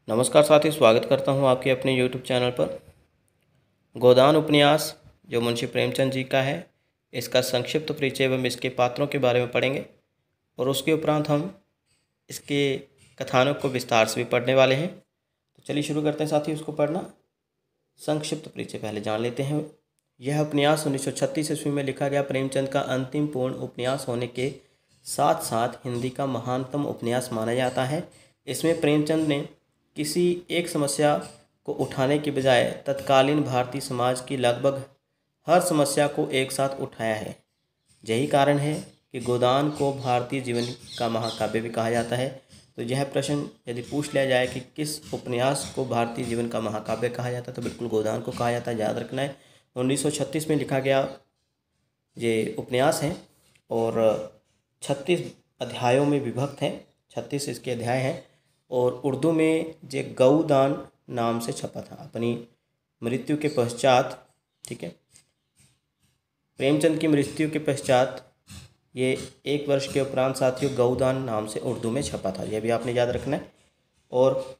नमस्कार साथियों, स्वागत करता हूं आपके अपने YouTube चैनल पर। गोदान उपन्यास जो मुंशी प्रेमचंद जी का है, इसका संक्षिप्त परिचय एवं इसके पात्रों के बारे में पढ़ेंगे और उसके उपरांत हम इसके कथानक को विस्तार से भी पढ़ने वाले हैं। तो चलिए शुरू करते हैं साथियों उसको पढ़ना। संक्षिप्त परिचय पहले जान लेते हैं। यह उपन्यास 1936 ईस्वी में लिखा गया प्रेमचंद का अंतिम पूर्ण उपन्यास होने के साथ साथ हिंदी का महानतम उपन्यास माना जाता है। इसमें प्रेमचंद ने किसी एक समस्या को उठाने के बजाय तत्कालीन भारतीय समाज की लगभग हर समस्या को एक साथ उठाया है। यही कारण है कि गोदान को भारतीय जीवन का महाकाव्य भी कहा जाता है। तो यह प्रश्न यदि पूछ लिया जाए कि किस उपन्यास को भारतीय जीवन का महाकाव्य कहा जाता है, तो बिल्कुल गोदान को कहा जाता है। याद रखना है 1936 में लिखा गया ये उपन्यास है और 36 अध्यायों में विभक्त है। 36 इसके अध्याय हैं और उर्दू में ये गौदान नाम से छपा था अपनी मृत्यु के पश्चात। ठीक है, प्रेमचंद की मृत्यु के पश्चात ये 1 वर्ष के उपरांत साथियों गौदान नाम से उर्दू में छपा था। यह भी आपने याद रखना है। और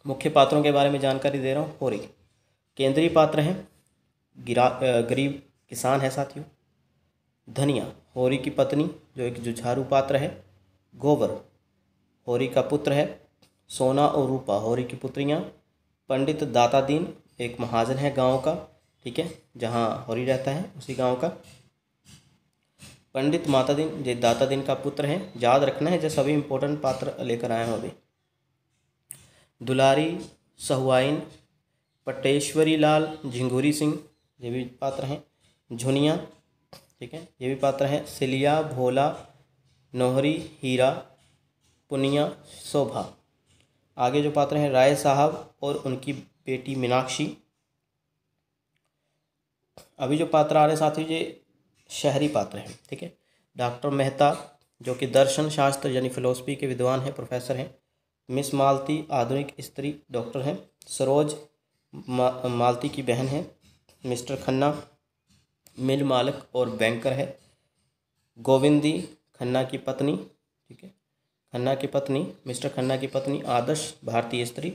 मुख्य पात्रों के बारे में जानकारी दे रहा हूँ। होरी केंद्रीय पात्र हैं, गरीब किसान है साथियों। धनिया होरी की पत्नी जो एक जुझारू पात्र है। गोबर होरी का पुत्र है। सोना और रूपा होरी की पुत्रियाँ। पंडित दाता दीन एक महाजन है गांव का, ठीक है, जहां होरी रहता है उसी गांव का। पंडित माता दीन जो दाता दीन का पुत्र है। याद रखना है जो सभी इंपॉर्टेंट पात्र लेकर आए हैं अभी। दुलारी सहुआइन पटेश्वरी लाल झिंगुरी सिंह ये भी पात्र हैं। झुनिया, ठीक है, ये भी पात्र हैं। सिलिया भोला नोहरी हीरा पुनिया शोभा। आगे जो पात्र हैं राय साहब और उनकी बेटी मीनाक्षी। अभी जो पात्र आ रहे साथी ये शहरी पात्र हैं, ठीक है। डॉक्टर मेहता जो कि दर्शन शास्त्र यानी फिलोसफी के विद्वान हैं, प्रोफेसर हैं। मिस मालती आधुनिक स्त्री डॉक्टर हैं। सरोज मालती की बहन है। मिस्टर खन्ना मिल मालिक और बैंकर है। गोविंदी खन्ना की पत्नी, ठीक है, खन्ना की पत्नी मिस्टर खन्ना की पत्नी आदर्श भारतीय स्त्री।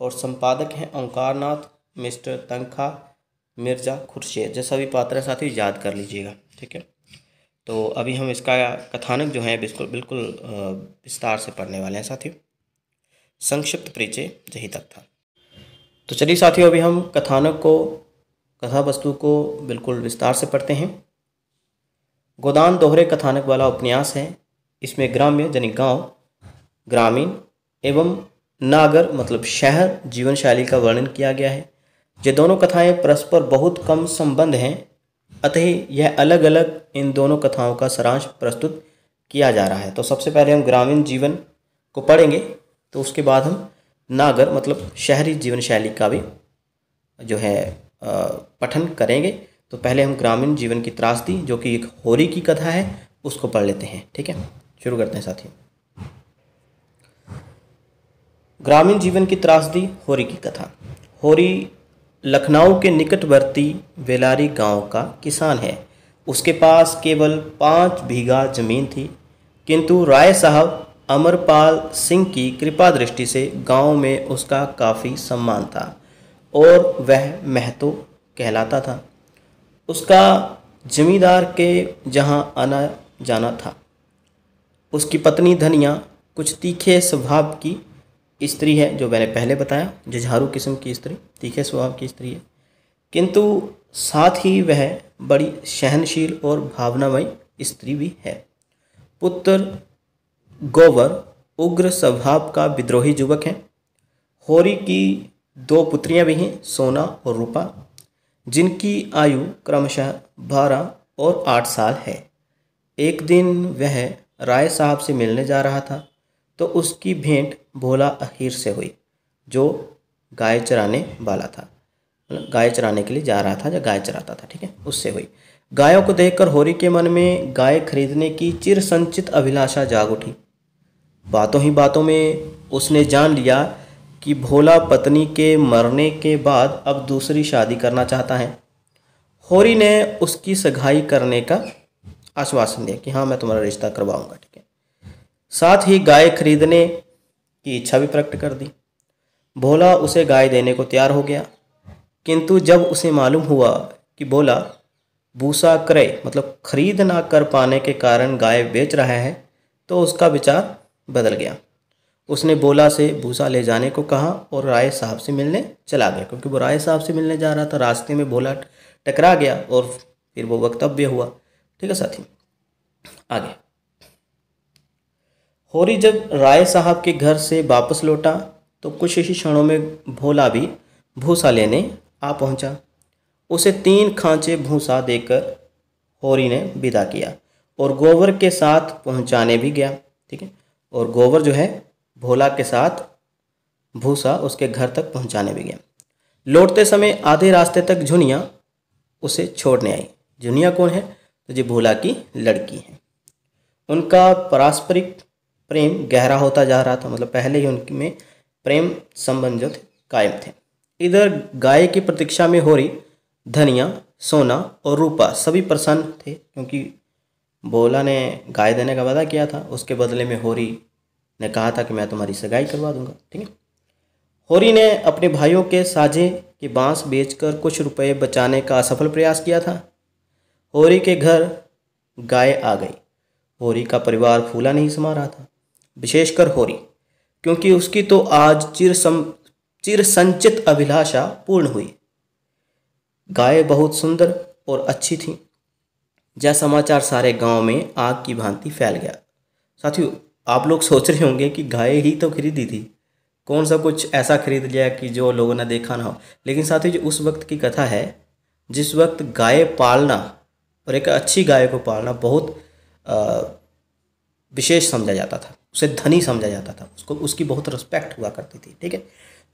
और संपादक हैं ओंकारनाथ मिस्टर तनखा मिर्जा खुर्शीद। जैसा भी पात्र है साथी याद कर लीजिएगा, ठीक है। तो अभी हम इसका कथानक जो है बिल्कुल विस्तार से पढ़ने वाले हैं साथियों। संक्षिप्त परिचय यही तक था। तो चलिए साथियों अभी हम कथानक को कथा वस्तु को बिल्कुल विस्तार से पढ़ते हैं। गोदान दोहरे कथानक वाला उपन्यास है। इसमें ग्राम्य यानी गांव, ग्रामीण एवं नागर मतलब शहर जीवन शैली का वर्णन किया गया है। ये दोनों कथाएं परस्पर बहुत कम संबंध हैं, अतः यह अलग अलग इन दोनों कथाओं का सारांश प्रस्तुत किया जा रहा है। तो सबसे पहले हम ग्रामीण जीवन को पढ़ेंगे, तो उसके बाद हम नागर मतलब शहरी जीवन शैली का भी जो है पठन करेंगे। तो पहले हम ग्रामीण जीवन की त्रासदी जो कि एक होरी की कथा है उसको पढ़ लेते हैं, ठीक है। शुरू करते हैं साथियों। ग्रामीण जीवन की त्रासदी होरी की कथा। होरी लखनऊ के निकटवर्ती बेलारी गांव का किसान है। उसके पास केवल 5 बीघा जमीन थी, किंतु राय साहब अमरपाल सिंह की कृपा दृष्टि से गांव में उसका काफ़ी सम्मान था और वह महतो कहलाता था। उसका जमींदार के जहां आना जाना था। उसकी पत्नी धनिया कुछ तीखे स्वभाव की स्त्री है, जो मैंने पहले बताया, जुझारू किस्म की स्त्री, तीखे स्वभाव की स्त्री है, किंतु साथ ही वह बड़ी सहनशील और भावनामयी स्त्री भी है। पुत्र गोवर उग्र स्वभाव का विद्रोही युवक है। होरी की 2 पुत्रियां भी हैं, सोना और रूपा, जिनकी आयु क्रमशः 12 और 8 साल है। एक दिन वह राय साहब से मिलने जा रहा था तो उसकी भेंट भोला अहीर से हुई, जो गाय चराने वाला था, मतलब गाय चराने के लिए जा रहा था या गाय चराता था, ठीक है, उससे हुई। गायों को देखकर होरी के मन में गाय खरीदने की चिर संचित अभिलाषा जाग उठी। बातों ही बातों में उसने जान लिया कि भोला पत्नी के मरने के बाद अब दूसरी शादी करना चाहता है। होरी ने उसकी सगाई करने का आश्वासन दिया कि हाँ मैं तुम्हारा रिश्ता करवाऊंगा, ठीक है। साथ ही गाय खरीदने की इच्छा भी प्रकट कर दी। भोला उसे गाय देने को तैयार हो गया, किंतु जब उसे मालूम हुआ कि भोला भूसा क्रय मतलब खरीद ना कर पाने के कारण गाय बेच रहा है, तो उसका विचार बदल गया। उसने भोला से भूसा ले जाने को कहा और राय साहब से मिलने चला गया, क्योंकि वो राय साहब से मिलने जा रहा था। रास्ते में भोला टकरा गया और फिर वो वक्तव्य हुआ, ठीक है साथी। आगे होरी जब राय साहब के घर से वापस लौटा तो कुछ ही क्षणों में भोला भी भूसा लेने आ पहुंचा। उसे 3 खांचे भूसा देकर होरी ने विदा किया और गोबर के साथ पहुंचाने भी गया, ठीक है। और गोबर जो है भोला के साथ भूसा उसके घर तक पहुंचाने भी गया। लौटते समय आधे रास्ते तक झुनिया उसे छोड़ने आई। झुनिया कौन है? तो ये भोला की लड़की है। उनका पारस्परिक प्रेम गहरा होता जा रहा था, मतलब पहले ही उनमें प्रेम संबंध जो थे कायम थे। इधर गाय की प्रतीक्षा में होरी, धनिया, सोना और रूपा सभी प्रसन्न थे, क्योंकि भोला ने गाय देने का वादा किया था। उसके बदले में होरी ने कहा था कि मैं तुम्हारी सगाई करवा दूंगा, ठीक है। होरी ने अपने भाइयों के साझे के बांस बेचकर कुछ रुपए बचाने का असफल प्रयास किया था। होरी के घर गाय आ गई। होरी का परिवार फूला नहीं समा रहा था, विशेषकर होरी, क्योंकि उसकी तो आज चिर संचित अभिलाषा पूर्ण हुई। गाय बहुत सुंदर और अच्छी थी। यह समाचार सारे गांव में आग की भांति फैल गया। साथियों, आप लोग सोच रहे होंगे कि गाय ही तो खरीदी थी, कौन सा कुछ ऐसा खरीद लिया कि जो लोगों ने देखा ना हो। लेकिन साथियों, जो उस वक्त की कथा है, जिस वक्त गाय पालना और एक अच्छी गाय को पालना बहुत विशेष समझा जाता था, उसे धनी समझा जाता था, उसको उसकी बहुत रिस्पेक्ट हुआ करती थी, ठीक है।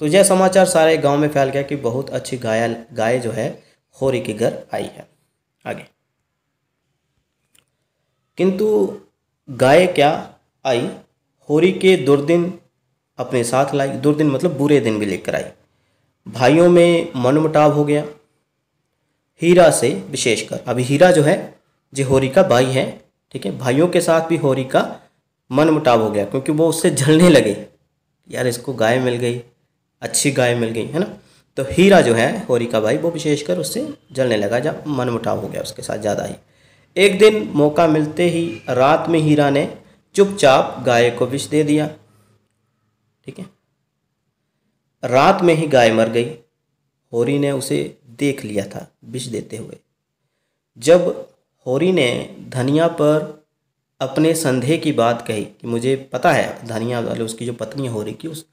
तो यह समाचार सारे गांव में फैल गया कि बहुत अच्छी गाय जो है होरी के घर आई है। आगे किंतु गाय क्या आई, होरी के दुर्दिन अपने साथ लाई। दुर्दिन मतलब बुरे दिन भी लेकर आई। भाइयों में मनमुटाव हो गया, हीरा से विशेषकर। अभी हीरा जो है जो होरी का भाई है, ठीक है, भाइयों के साथ भी होरी का मनमुटाव हो गया, क्योंकि वो उससे जलने लगे, यार इसको गाय मिल गई, अच्छी गाय मिल गई, है ना। तो हीरा जो है होरी का भाई, वो विशेषकर उससे जलने लगा, जब मनमुटाव हो गया उसके साथ ज़्यादा ही। एक दिन मौका मिलते ही रात में हीरा ने चुपचाप गाय को विष दे दिया, ठीक है। रात में ही गाय मर गई। होरी ने उसे देख लिया था विष देते हुए। जब होरी ने धनिया पर अपने संदेह की बात कही कि मुझे पता है, धनिया वाले उसकी जो पत्नी है होरी की, उस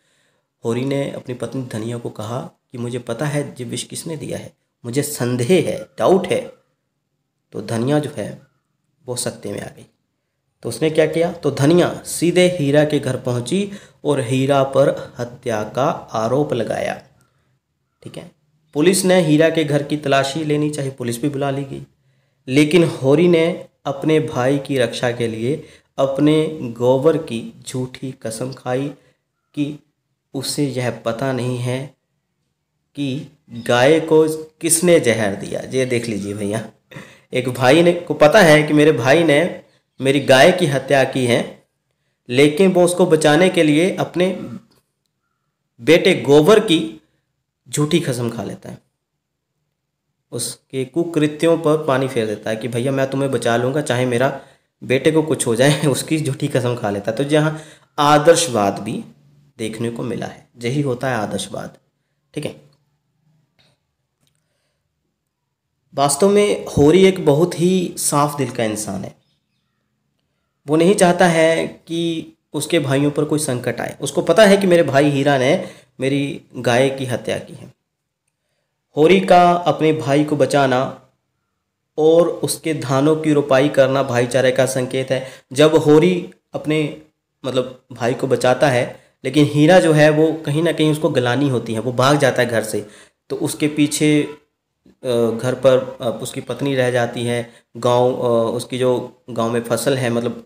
होरी ने अपनी पत्नी धनिया को कहा कि मुझे पता है ये विष किसने दिया है, मुझे संदेह है, डाउट है। तो धनिया जो है वो सत्य में आ गई। तो उसने क्या किया, तो धनिया सीधे हीरा के घर पहुंची और हीरा पर हत्या का आरोप लगाया, ठीक है। पुलिस ने हीरा के घर की तलाशी लेनी चाहिए, पुलिस भी बुला ली गई, लेकिन होरी ने अपने भाई की रक्षा के लिए अपने गोबर की झूठी कसम खाई कि उसे यह पता नहीं है कि गाय को किसने जहर दिया। ये देख लीजिए भैया, एक भाई ने को पता है कि मेरे भाई ने मेरी गाय की हत्या की है, लेकिन वो उसको बचाने के लिए अपने बेटे गोबर की झूठी कसम खा लेता है, उसके कुकृत्यों पर पानी फेर देता है कि भैया मैं तुम्हें बचा लूँगा चाहे मेरा बेटे को कुछ हो जाए, उसकी झूठी कसम खा लेता है। तो यहाँ आदर्शवाद भी देखने को मिला है, यही होता है आदर्शवाद, ठीक है। वास्तव में होरी एक बहुत ही साफ दिल का इंसान है। वो नहीं चाहता है कि उसके भाइयों पर कोई संकट आए। उसको पता है कि मेरे भाई हीरा ने मेरी गाय की हत्या की है। होरी का अपने भाई को बचाना और उसके धानों की रोपाई करना भाईचारे का संकेत है। जब होरी अपने मतलब भाई को बचाता है, लेकिन हीरा जो है वो कहीं ना कहीं उसको गलानी होती है, वो भाग जाता है घर से, तो उसके पीछे घर पर उसकी पत्नी रह जाती है। उसकी जो गांव में फसल है, मतलब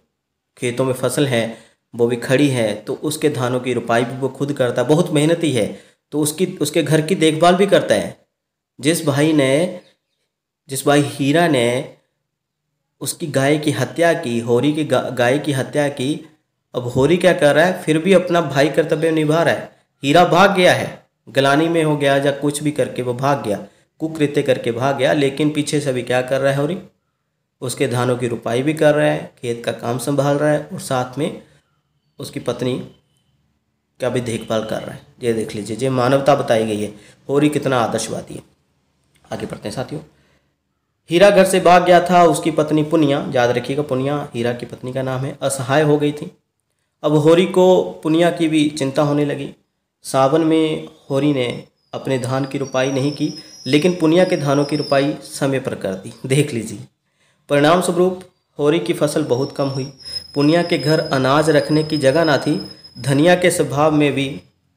खेतों में फसल है, वो भी खड़ी है, तो उसके धानों की रुपाई भी वो खुद करता है, बहुत मेहनती है। तो उसके घर की देखभाल भी करता है। जिस भाई ने जिस भाई हीरा ने उसकी गाय की हत्या की, होरी की गाय की हत्या की, अब होरी क्या कर रहा है, फिर भी अपना भाई कर्तव्य निभा रहा है। हीरा भाग गया है, गलानी में हो गया या कुछ भी करके वो भाग गया, कुकृत्य करके भाग गया, लेकिन पीछे से भी क्या कर रहा है होरी, उसके धानों की रुपाई भी कर रहा है, खेत का काम संभाल रहा है और साथ में उसकी पत्नी का भी देखभाल कर रहा है। ये देख लीजिए, ये मानवता बताई गई है। होरी कितना आदर्शवादी है। आगे बढ़ते हैं साथियों। हीरा घर से भाग गया था, उसकी पत्नी पुनिया, याद रखिएगा पुनिया हीरा की पत्नी का नाम है, असहाय हो गई थी। अब होरी को पुनिया की भी चिंता होने लगी। सावन में होरी ने अपने धान की रुपाई नहीं की, लेकिन पुनिया के धानों की रुपाई समय पर कर दी। देख लीजिए, परिणाम स्वरूप होरी की फसल बहुत कम हुई। पुनिया के घर अनाज रखने की जगह ना थी। धनिया के स्वभाव में भी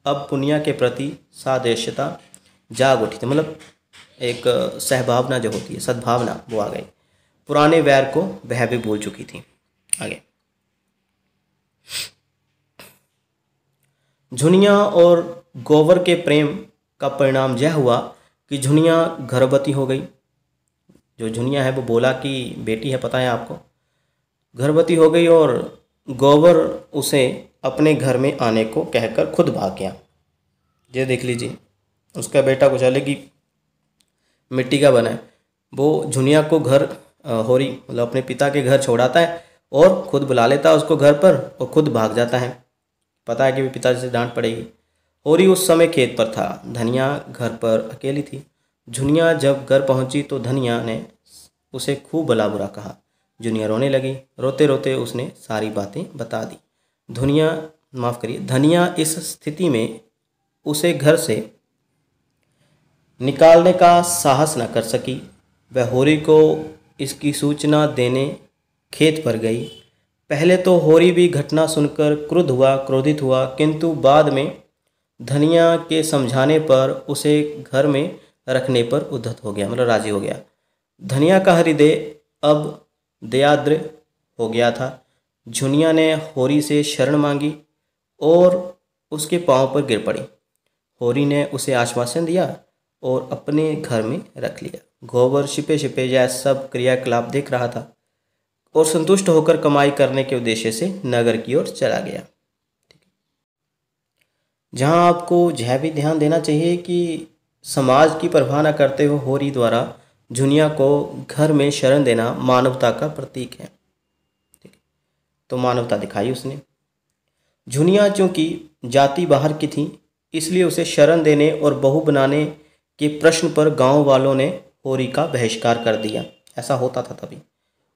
अब पुनिया के प्रति सादेश्यता जाग उठी थी, मतलब एक सहभावना जो होती है, सद्भावना, वो आ गई। पुराने वैर को वह भी भूल चुकी थी। आगे, झुनिया और गोबर के प्रेम का परिणाम यह हुआ कि झुनिया गर्भवती हो गई। जो झुनिया है वो बोला की बेटी है, पता है आपको, गर्भवती हो गई और गोबर उसे अपने घर में आने को कहकर खुद भाग गया। ये देख लीजिए, उसका बेटा कुछ अलग ही मिट्टी का बना है। वो झुनिया को घर होरी मतलब अपने पिता के घर छोड़ाता है और खुद बुला लेता है उसको घर पर और खुद भाग जाता है। पता है कि पिताजी से डांट पड़ेगी। होरी उस समय खेत पर था, धनिया घर पर अकेली थी। झुनिया जब घर पहुंची तो धनिया ने उसे खूब भला बुरा कहा। झुनिया रोने लगी। रोते रोते उसने सारी बातें बता दी। धनिया इस स्थिति में उसे घर से निकालने का साहस न कर सकी। वह होरी को इसकी सूचना देने खेत पर गई। पहले तो होरी भी घटना सुनकर क्रोधित हुआ, किंतु बाद में धनिया के समझाने पर उसे घर में रखने पर उद्धत हो गया, मतलब राजी हो गया। धनिया का हृदय अब दयाद्र हो गया था। झुनिया ने होरी से शरण मांगी और उसके पांव पर गिर पड़ी। होरी ने उसे आश्वासन दिया और अपने घर में रख लिया। गोबर छिपे छिपे यह सब क्रियाकलाप देख रहा था और संतुष्ट होकर कमाई करने के उद्देश्य से नगर की ओर चला गया। जहां आपको यह भी ध्यान देना चाहिए कि समाज की परवाह न करते हुए होरी द्वारा झुनिया को घर में शरण देना मानवता का प्रतीक है। ठीक है, तो मानवता दिखाई उसने। झुनिया चूंकि जाति बाहर की थी, इसलिए उसे शरण देने और बहू बनाने के प्रश्न पर गांव वालों ने होरी का बहिष्कार कर दिया। ऐसा होता था तभी।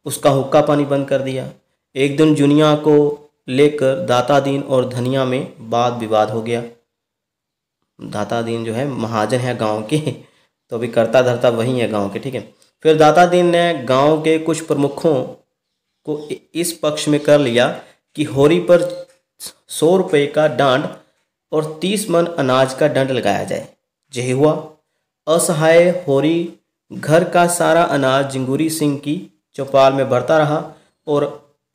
उसका हुक्का पानी बंद कर दिया। एक दिन झुनिया को लेकर दातादीन और धनिया में वाद विवाद हो गया। दातादीन जो है महाजन है गांव के, तो अभी करता धरता वही है गांव के। ठीक है, फिर दातादीन ने गांव के कुछ प्रमुखों को इस पक्ष में कर लिया कि होरी पर 100 रुपये का दंड और 30 मन अनाज का दंड लगाया जाए। यही हुआ। असहाय होरी घर का सारा अनाज जिंगूरी सिंह की चौपाल में भरता रहा और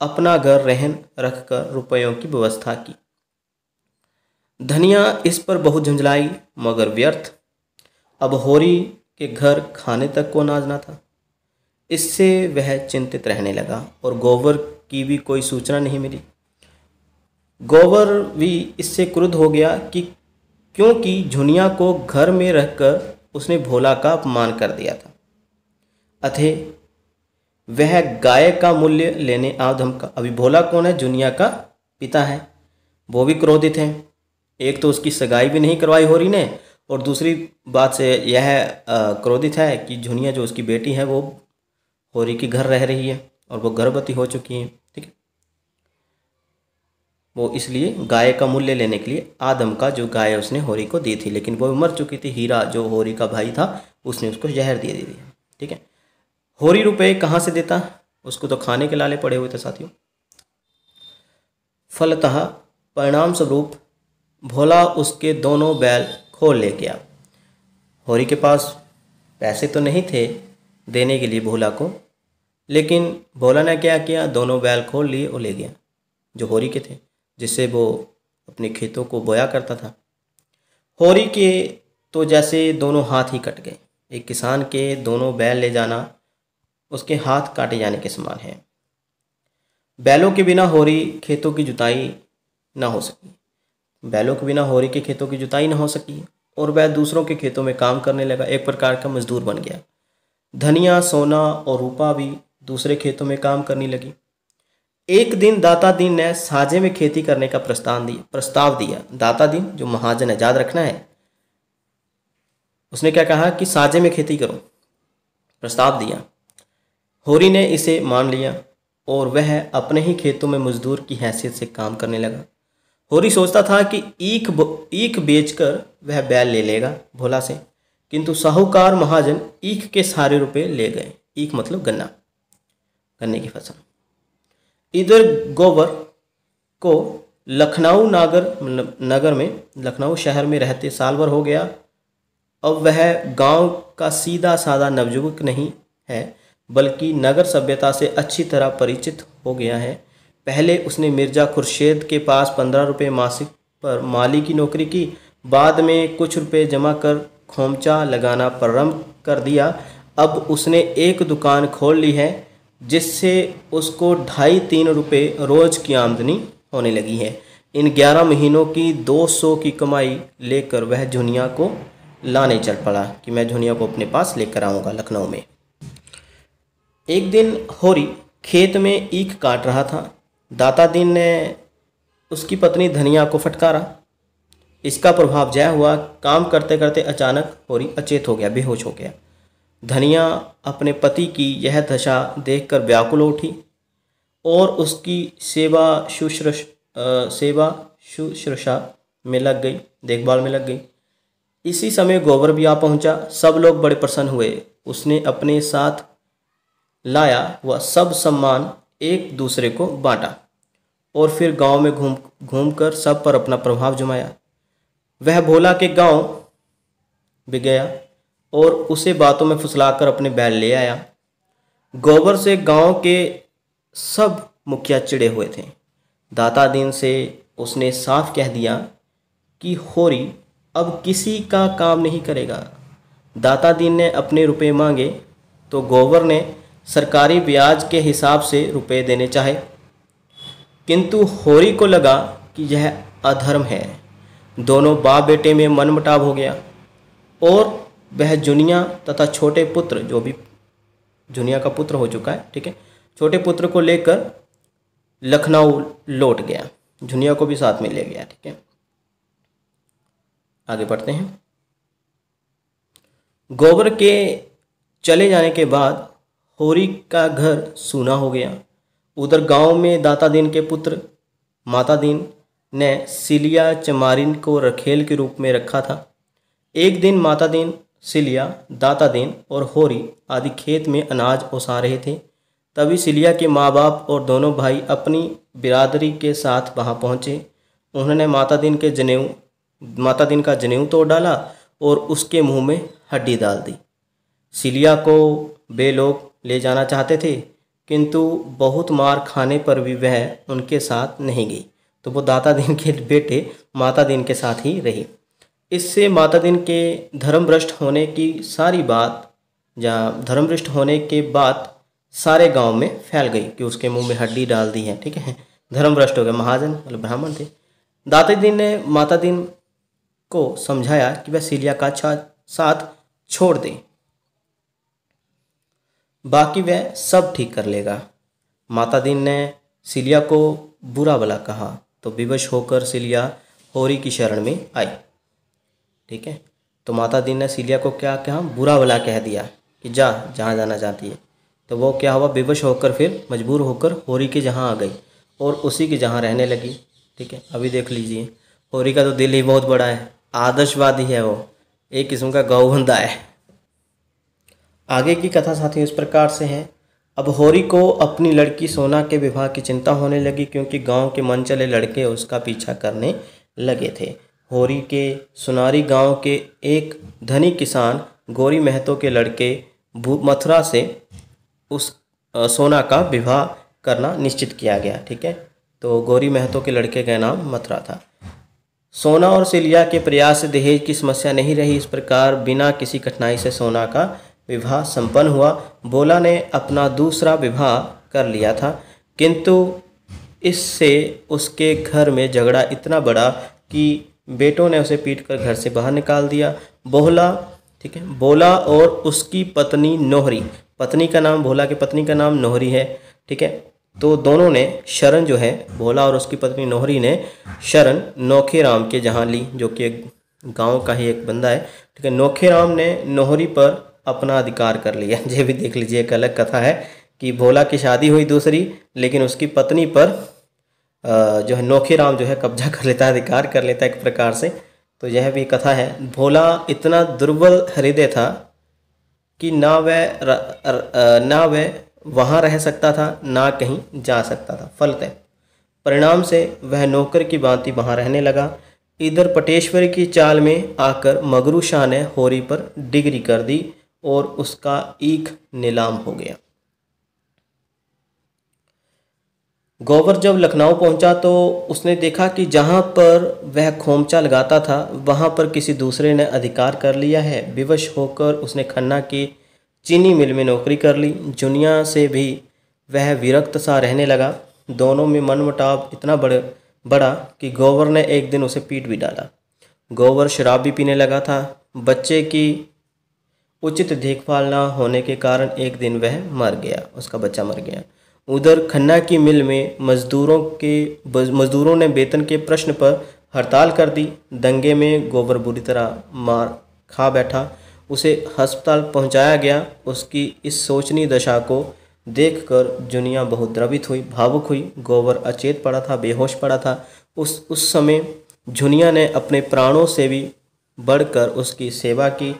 अपना घर रहन रखकर रुपयों की व्यवस्था की। धनिया इस पर बहुत झंझलाई, मगर व्यर्थ। अब होरी के घर खाने तक को अनाज ना था। इससे वह चिंतित रहने लगा और गोबर की भी कोई सूचना नहीं मिली। गोबर भी इससे क्रुद्ध हो गया कि क्योंकि झुनिया को घर में रहकर उसने भोला का अपमान कर दिया था, अतः वह गाय का मूल्य लेने धमका। अभी भोला कौन है? झुनिया का पिता है। वो भी क्रोधित है। एक तो उसकी सगाई भी नहीं करवाई होरी ने, और दूसरी बात से यह क्रोधित है कि झुनिया जो उसकी बेटी है वो होरी की घर रह रही है और वो गर्भवती हो चुकी है। ठीक है, वो इसलिए गाय का मूल्य लेने के लिए आदम का जो गाय उसने होरी को दी थी, लेकिन वो मर चुकी थी। हीरा जो होरी का भाई था उसने उसको जहर दे दिया। ठीक है, होरी रुपए कहाँ से देता? उसको तो खाने के लाले पड़े हुए थे साथियों। फलतः परिणाम स्वरूप भोला उसके दोनों बैल खोल ले गया। होरी के पास पैसे तो नहीं थे देने के लिए भोला को, लेकिन भोला ने क्या किया? दोनों बैल खोल लिए और ले गया जो होरी के थे, जिससे वो अपने खेतों को बोया करता था। होरी के तो जैसे दोनों हाथ ही कट गए। एक किसान के दोनों बैल ले जाना उसके हाथ काटे जाने के समान है। बैलों के बिना होरी खेतों की जुताई ना हो सकी। बैलों के बिना होरी के खेतों की जुताई ना हो सकी और वह दूसरों के खेतों में काम करने लगा, एक प्रकार का मजदूर बन गया। धनिया, सोना और रूपा भी दूसरे खेतों में काम करने लगी। एक दिन दाता दीन ने साझे में खेती करने का प्रस्ताव दिया। दाता दीन जो महाजन है, याद रखना है, उसने क्या कहा कि साझे में खेती करो, प्रस्ताव दिया। होरी ने इसे मान लिया और वह अपने ही खेतों में मजदूर की हैसियत से काम करने लगा। होरी सोचता था कि ईख बेचकर वह बैल ले लेगा भोला से, किंतु साहूकार महाजन ईख के सारे रुपए ले गए। ईख मतलब गन्ना, गन्ने की फसल। इधर गोबर को लखनऊ शहर में रहते साल भर हो गया। अब वह गांव का सीधा साधा नवयुवक नहीं है, बल्कि नगर सभ्यता से अच्छी तरह परिचित हो गया है। पहले उसने मिर्जा खुर्शेद के पास 15 रुपये मासिक पर माली की नौकरी की। बाद में कुछ रुपए जमा कर खोमचा लगाना प्रारंभ कर दिया। अब उसने एक दुकान खोल ली है, जिससे उसको 2.5-3 रुपये रोज़ की आमदनी होने लगी है। इन 11 महीनों की 200 की कमाई लेकर वह झुनिया को लाने चल पड़ा कि मैं झुनिया को अपने पास लेकर आऊँगा लखनऊ में। एक दिन होरी खेत में ईख काट रहा था। दाता दीन ने उसकी पत्नी धनिया को फटकारा। इसका प्रभाव यह हुआ, काम करते करते अचानक होरी अचेत हो गया, बेहोश हो गया। धनिया अपने पति की यह दशा देखकर व्याकुल उठी और उसकी सेवा शुश्रूषा में लग गई, देखभाल में लग गई। इसी समय गोबर भी आ पहुंचा। सब लोग बड़े प्रसन्न हुए। उसने अपने साथ लाया वह सब सम्मान एक दूसरे को बांटा और फिर गांव में घूमकर सब पर अपना प्रभाव जमाया। वह भोला के गांव भी गया और उसे बातों में फुसलाकर अपने बैल ले आया। गोबर से गांव के सब मुखिया चिढ़े हुए थे। दाता दीन से उसने साफ कह दिया कि होरी अब किसी का काम नहीं करेगा। दाता दीन ने अपने रुपए मांगे तो गोबर ने सरकारी ब्याज के हिसाब से रुपए देने चाहे, किंतु होरी को लगा कि यह अधर्म है। दोनों बाप बेटे में मनमुटाव हो गया और वह जुनिया तथा छोटे पुत्र, जो भी जुनिया का पुत्र हो चुका है, ठीक है, छोटे पुत्र को लेकर लखनऊ लौट गया। जुनिया को भी साथ में ले गया, ठीक है। आगे बढ़ते हैं। गोबर के चले जाने के बाद होरी का घर सूना हो गया। उधर गांव में दाता दीन के पुत्र माता दीन ने सिलिया चमारिन को रखेल के रूप में रखा था। एक दिन माता दीन, सिलिया, दाता दीन और होरी आदि खेत में अनाज ओसा रहे थे। तभी सिलिया के माँ बाप और दोनों भाई अपनी बिरादरी के साथ वहां पहुंचे। उन्होंने माता दीन का जनेऊ तोड़ डाला और उसके मुंह में हड्डी डाल दी। सिलिया को वे लोग ले जाना चाहते थे, किंतु बहुत मार खाने पर भी वह उनके साथ नहीं गई, तो वो दाता दीन के बेटे माता दीन के साथ ही रही। इससे माता दीन के धर्मभ्रष्ट होने के बाद सारे गांव में फैल गई कि उसके मुंह में हड्डी डाल दी है, ठीक है। धर्मभ्रष्ट हो गए, महाजन मतलब ब्राह्मण थे। दाता दीन ने माता दीन को समझाया कि वह सिलिया का साथ छोड़ दे, बाकी वह सब ठीक कर लेगा। माता दीन ने सिलिया को बुरा भला कहा तो विवश होकर सिलिया होरी की शरण में आई, ठीक है। तो माता दीन ने सिलिया को क्या कहा, बुरा भला कह दिया कि जा जहाँ जाना चाहती है। तो वो क्या हुआ, विवश होकर फिर मजबूर होकर होरी के जहाँ आ गई और उसी के जहाँ रहने लगी, ठीक है। अभी देख लीजिए, होरी का तो दिल ही बहुत बड़ा है, आदर्शवादी है, वो एक किस्म का गौ बंदा है। आगे की कथा साथियों इस प्रकार से है। अब होरी को अपनी लड़की सोना के विवाह की चिंता होने लगी, क्योंकि गांव के मन चले लड़के उसका पीछा करने लगे थे। होरी के सुनारी गांव के एक धनी किसान गौरी महतो के लड़के मथुरा से उस सोना का विवाह करना निश्चित किया गया, ठीक है। तो गौरी महतो के लड़के का नाम मथुरा था। सोना और सिलिया के प्रयास से दहेज की समस्या नहीं रही। इस प्रकार बिना किसी कठिनाई से सोना का विवाह संपन्न हुआ। भोला ने अपना दूसरा विवाह कर लिया था, किंतु इससे उसके घर में झगड़ा इतना बड़ा कि बेटों ने उसे पीटकर घर से बाहर निकाल दिया। भोला, ठीक है, भोला और उसकी पत्नी नोहरी, पत्नी का नाम, भोला की पत्नी का नाम नोहरी है, ठीक है। तो दोनों ने शरण जो है, भोला और उसकी पत्नी नोहरी ने शरण नौखेराम के जहाँ ली, जो कि एक गांव का ही एक बंदा है, ठीक है। नौखेराम ने नोहरी पर अपना अधिकार कर लिया। ये भी देख लीजिए, एक अलग कथा है कि भोला की शादी हुई दूसरी, लेकिन उसकी पत्नी पर जो है नौखेराम जो है कब्जा कर लेता है, अधिकार कर लेता है एक प्रकार से। तो यह भी कथा है। भोला इतना दुर्बल हृदय था कि ना वह वहाँ रह सकता था, ना कहीं जा सकता था। फलतः परिणाम से वह नौकर की भांति वहाँ रहने लगा। इधर पटेश्वरी की चाल में आकर मगरू शाह ने होरी पर डिग्री कर दी और उसका ईख नीलाम हो गया। गोबर जब लखनऊ पहुंचा तो उसने देखा कि जहां पर वह खोमचा लगाता था वहां पर किसी दूसरे ने अधिकार कर लिया है। विवश होकर उसने खन्ना की चीनी मिल में नौकरी कर ली। दुनिया से भी वह विरक्त सा रहने लगा। दोनों में मनमुटाव इतना बड़ा कि गोबर ने एक दिन उसे पीट भी डाला। गोबर शराब भी पीने लगा था। बच्चे की उचित देखभाल न होने के कारण एक दिन वह मर गया, उसका बच्चा मर गया। उधर खन्ना की मिल में मजदूरों ने वेतन के प्रश्न पर हड़ताल कर दी। दंगे में गोबर बुरी तरह मार खा बैठा। उसे अस्पताल पहुंचाया गया। उसकी इस शोचनीय दशा को देखकर दुनिया बहुत द्रवित हुई, भावुक हुई। गोबर अचेत पड़ा था, बेहोश पड़ा था। उस समय दुनिया ने अपने प्राणों से भी बढ़कर उसकी सेवा की।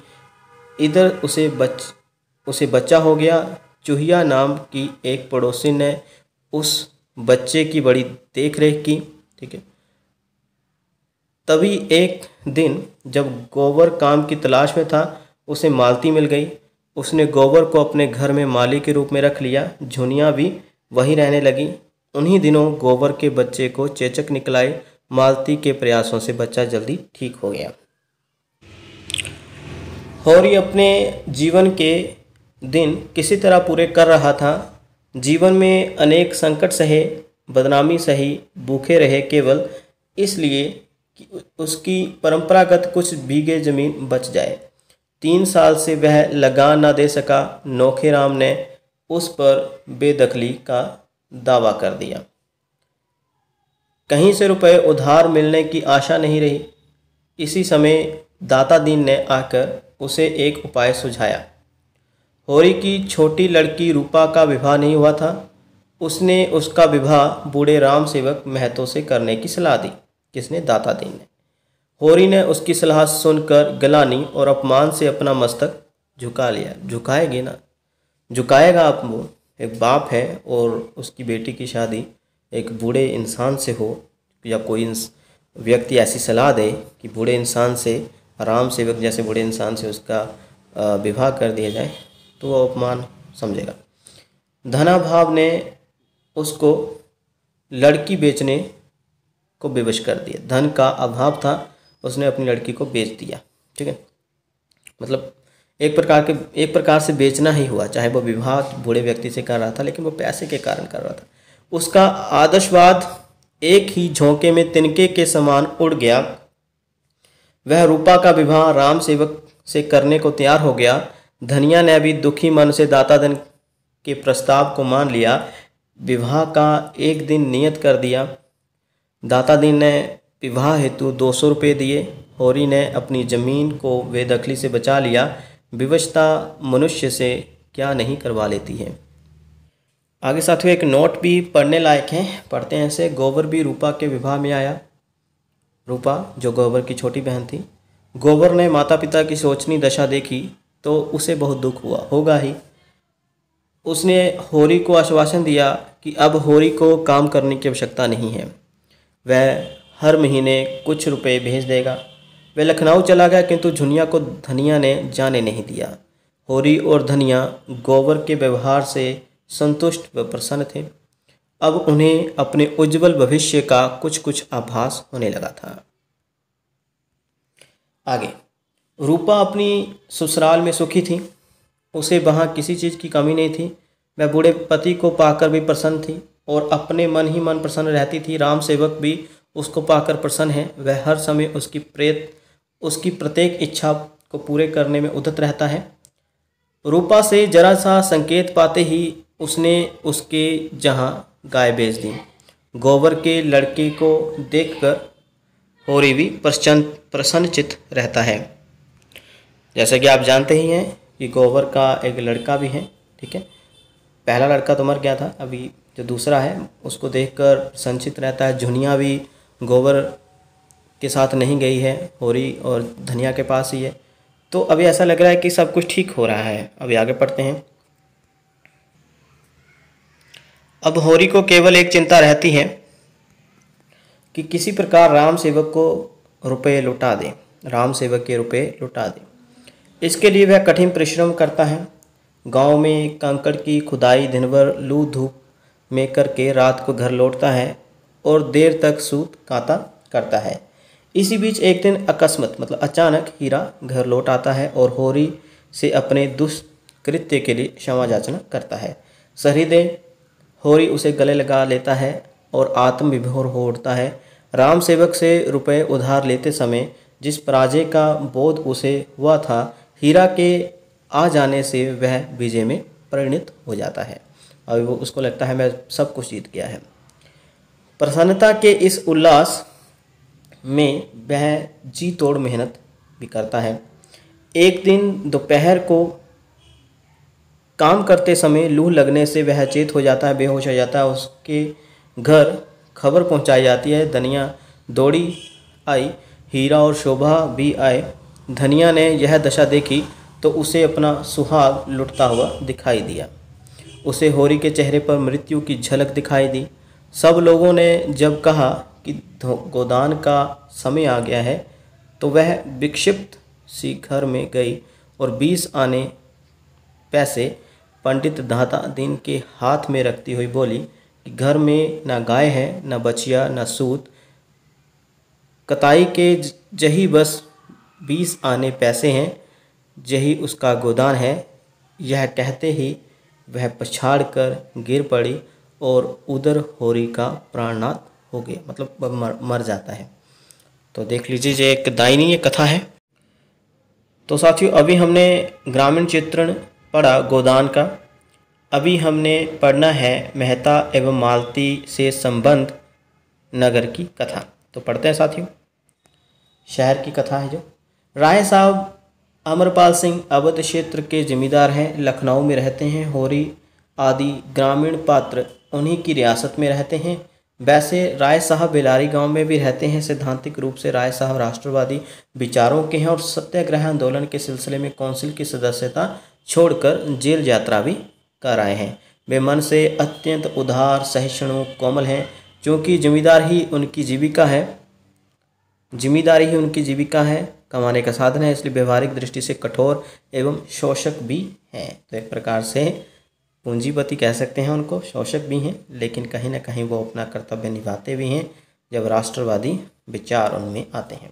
इधर उसे बच्चा हो गया। चूहिया नाम की एक पड़ोसी ने उस बच्चे की बड़ी देख रेख की, ठीक है। तभी एक दिन जब गोबर काम की तलाश में था, उसे मालती मिल गई। उसने गोबर को अपने घर में माली के रूप में रख लिया। झुनिया भी वहीं रहने लगी। उन्हीं दिनों गोबर के बच्चे को चेचक निकल आए। मालती के प्रयासों से बच्चा जल्दी ठीक हो गया। होरी अपने जीवन के दिन किसी तरह पूरे कर रहा था। जीवन में अनेक संकट सहे, बदनामी सही, भूखे रहे केवल इसलिए कि उसकी परंपरागत कुछ बीघे जमीन बच जाए। 3 साल से वह लगान न दे सका। नौखेराम ने उस पर बेदखली का दावा कर दिया। कहीं से रुपए उधार मिलने की आशा नहीं रही। इसी समय दाता दीन ने आकर उसे एक उपाय सुझाया। होरी की छोटी लड़की रूपा का विवाह नहीं हुआ था। उसने उसका विवाह बूढ़े राम सेवक महतो से करने की सलाह दी। किसने? दाता दीन ने। होरी ने उसकी सलाह सुनकर गलानी और अपमान से अपना मस्तक झुका लिया। झुकाएगी ना, झुकाएगा आप। वो एक बाप है और उसकी बेटी की शादी एक बूढ़े इंसान से हो, या कोई व्यक्ति ऐसी सलाह दे कि बूढ़े इंसान से, राम सेवक जैसे बूढ़े इंसान से उसका विवाह कर दिया जाए, तो वो अपमान समझेगा। धनाभाव ने उसको लड़की बेचने को विवश कर दिया। धन का अभाव था, उसने अपनी लड़की को बेच दिया, ठीक है। मतलब एक प्रकार से बेचना ही हुआ। चाहे वो विवाह बूढ़े व्यक्ति से कर रहा था, लेकिन वो पैसे के कारण कर रहा था। उसका आदर्शवाद एक ही झोंके में तिनके के समान उड़ गया। वह रूपा का विवाह राम सेवक से करने को तैयार हो गया। धनिया ने भी दुखी मन से दाता दीन के प्रस्ताव को मान लिया। विवाह का एक दिन नियत कर दिया। दाता दीन ने विवाह हेतु 200 रुपये दिए। होरी ने अपनी ज़मीन को बेदखली से बचा लिया। विवशता मनुष्य से क्या नहीं करवा लेती है। आगे साथियों एक नोट भी पढ़ने लायक है, पढ़ते हैं ऐसे। गोबर भी रूपा के विवाह में आया। रूपा जो गोबर की छोटी बहन थी। गोबर ने माता पिता की शोचनीय दशा देखी तो उसे बहुत दुख हुआ होगा ही। उसने होरी को आश्वासन दिया कि अब होरी को काम करने की आवश्यकता नहीं है, वह हर महीने कुछ रुपए भेज देगा। वह लखनऊ चला गया, किंतु झुनिया को धनिया ने जाने नहीं दिया। होरी और धनिया गोबर के व्यवहार से संतुष्ट व प्रसन्न थे। अब उन्हें अपने उज्जवल भविष्य का कुछ कुछ आभास होने लगा था। आगे, रूपा अपनी ससुराल में सुखी थी, उसे वहाँ किसी चीज़ की कमी नहीं थी। वह बूढ़े पति को पाकर भी प्रसन्न थी और अपने मन ही मन प्रसन्न रहती थी। राम सेवक भी उसको पाकर प्रसन्न है। वह हर समय उसकी प्रत्येक इच्छा को पूरे करने में उद्यत रहता है। रूपा से जरा सा संकेत पाते ही उसने उसके जहाँ गाय बेच दी। गोबर के लड़के को देखकर होरी भी प्रसन्नचित्त रहता है। जैसा कि आप जानते ही हैं कि गोबर का एक लड़का भी है, ठीक है। पहला लड़का तो मर गया था, अभी जो दूसरा है उसको देखकर प्रसन्नचित्त रहता है। झुनिया भी गोबर के साथ नहीं गई है, होरी और धनिया के पास ही है। तो अभी ऐसा लग रहा है कि सब कुछ ठीक हो रहा है। अभी आगे पढ़ते हैं। अब होरी को केवल एक चिंता रहती है कि किसी प्रकार राम सेवक को रुपए लुटा दे, राम सेवक के रुपए लुटा दे। इसके लिए वह कठिन परिश्रम करता है। गांव में कंकड़ की खुदाई दिन भर लू धूप में करके रात को घर लौटता है और देर तक सूत काता करता है। इसी बीच एक दिन अकस्मात मतलब अचानक हीरा घर लौट आता है और होरी से अपने दुष्कृत्य के लिए क्षमा याचना करता है। सहृदय होरी उसे गले लगा लेता है और आत्म विभोर हो उठता है। राम सेवक से रुपए उधार लेते समय जिस पराजय का बोध उसे हुआ था, हीरा के आ जाने से वह विजय में परिणत हो जाता है। अभी वो उसको लगता है मैं सब कुछ जीत गया है। प्रसन्नता के इस उल्लास में वह जी तोड़ मेहनत भी करता है। एक दिन दोपहर को काम करते समय लू लगने से वह चेत हो जाता है, बेहोश हो जाता है। उसके घर खबर पहुंचाई जाती है। धनिया दौड़ी आई, हीरा और शोभा भी आए। धनिया ने यह दशा देखी तो उसे अपना सुहाग लुटता हुआ दिखाई दिया। उसे होरी के चेहरे पर मृत्यु की झलक दिखाई दी। सब लोगों ने जब कहा कि गोदान का समय आ गया है तो वह विक्षिप्त सी घर में गई और 20 आने पैसे पंडित दादा दीन के हाथ में रखती हुई बोली कि घर में ना गाय है, ना बछिया, ना सूत, कताई के जही बस 20 आने पैसे हैं, यही उसका गोदान है। यह कहते ही वह पछाड़ कर गिर पड़ी और उधर होरी का प्राणनाथ हो गया, मतलब मर जाता है। तो देख लीजिए, ये एक दयनीय कथा है। तो साथियों, अभी हमने ग्रामीण चित्रण पढ़ा गोदान का। अभी हमने पढ़ना है मेहता एवं मालती से संबंध नगर की कथा। तो पढ़ते हैं साथियों। शहर की कथा है जो राय साहब अमरपाल सिंह अवध क्षेत्र के जमींदार हैं, लखनऊ में रहते हैं। होरी आदि ग्रामीण पात्र उन्हीं की रियासत में रहते हैं। वैसे राय साहब बेलारी गांव में भी रहते हैं। सैद्धांतिक रूप से राय साहब राष्ट्रवादी विचारों के हैं और सत्याग्रह आंदोलन के सिलसिले में काउंसिल की सदस्यता छोड़कर जेल यात्रा भी कर आए हैं। वे मन से अत्यंत उदार, सहिष्णु, कोमल हैं। क्योंकि जिम्मेदारी ही उनकी जीविका है, कमाने का साधन है, इसलिए व्यवहारिक दृष्टि से कठोर एवं शोषक भी हैं। तो एक प्रकार से पूंजीपति कह सकते हैं उनको, शोषक भी हैं, लेकिन कहीं ना कहीं वो अपना कर्तव्य निभाते भी हैं जब राष्ट्रवादी विचार उनमें आते हैं।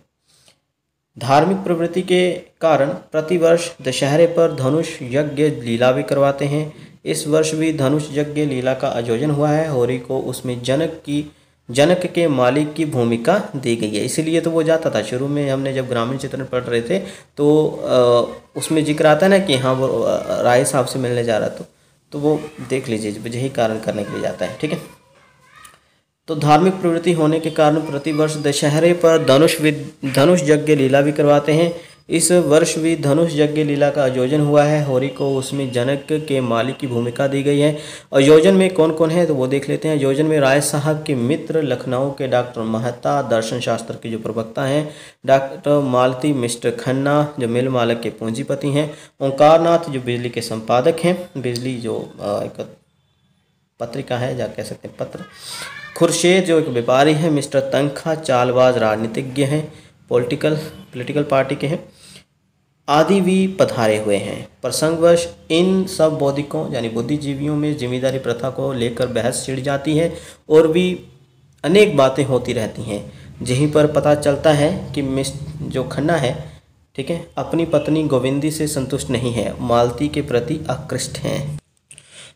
धार्मिक प्रवृत्ति के कारण प्रतिवर्ष दशहरे पर धनुष यज्ञ लीला भी करवाते हैं। इस वर्ष भी धनुष यज्ञ लीला का आयोजन हुआ है। होरी को उसमें जनक के मालिक की भूमिका दी गई है, इसीलिए तो वो जाता था। शुरू में हमने जब ग्रामीण चित्रण पढ़ रहे थे तो उसमें जिक्र आता है ना कि हाँ वो राय साहब से मिलने जा रहा, तो वो देख लीजिए यही कारण करने के लिए जाता है, ठीक है। तो धार्मिक प्रवृत्ति होने के कारण प्रतिवर्ष दशहरे पर धनुष यज्ञ लीला भी करवाते हैं। इस वर्ष भी धनुष यज्ञ लीला का आयोजन हुआ है। होरी को उसमें जनक के मालिक की भूमिका दी गई है। आयोजन में कौन कौन है तो वो देख लेते हैं। आयोजन में राय साहब के मित्र लखनऊ के डॉक्टर महता, दर्शन शास्त्र के जो प्रवक्ता हैं, डॉक्टर मालती, मिस्टर खन्ना जो मिल मालक के पूंजीपति हैं, ओंकारनाथ जो बिजली के संपादक हैं, बिजली जो एक पत्रिका है या कह सकते हैं पत्र, खुर्शेद जो एक व्यापारी है, मिस्टर तंखा चालबाज राजनीतिज्ञ हैं, पॉलिटिकल पार्टी के हैं, आदि भी पधारे हुए हैं। प्रसंगवश इन सब बौद्धिकों यानी बुद्धिजीवियों में जिम्मेदारी प्रथा को लेकर बहस छिड़ जाती है और भी अनेक बातें होती रहती हैं। यहीं पर पता चलता है कि जो खन्ना है ठीक है, अपनी पत्नी गोविंदी से संतुष्ट नहीं है, मालती के प्रति आकृष्ट हैं।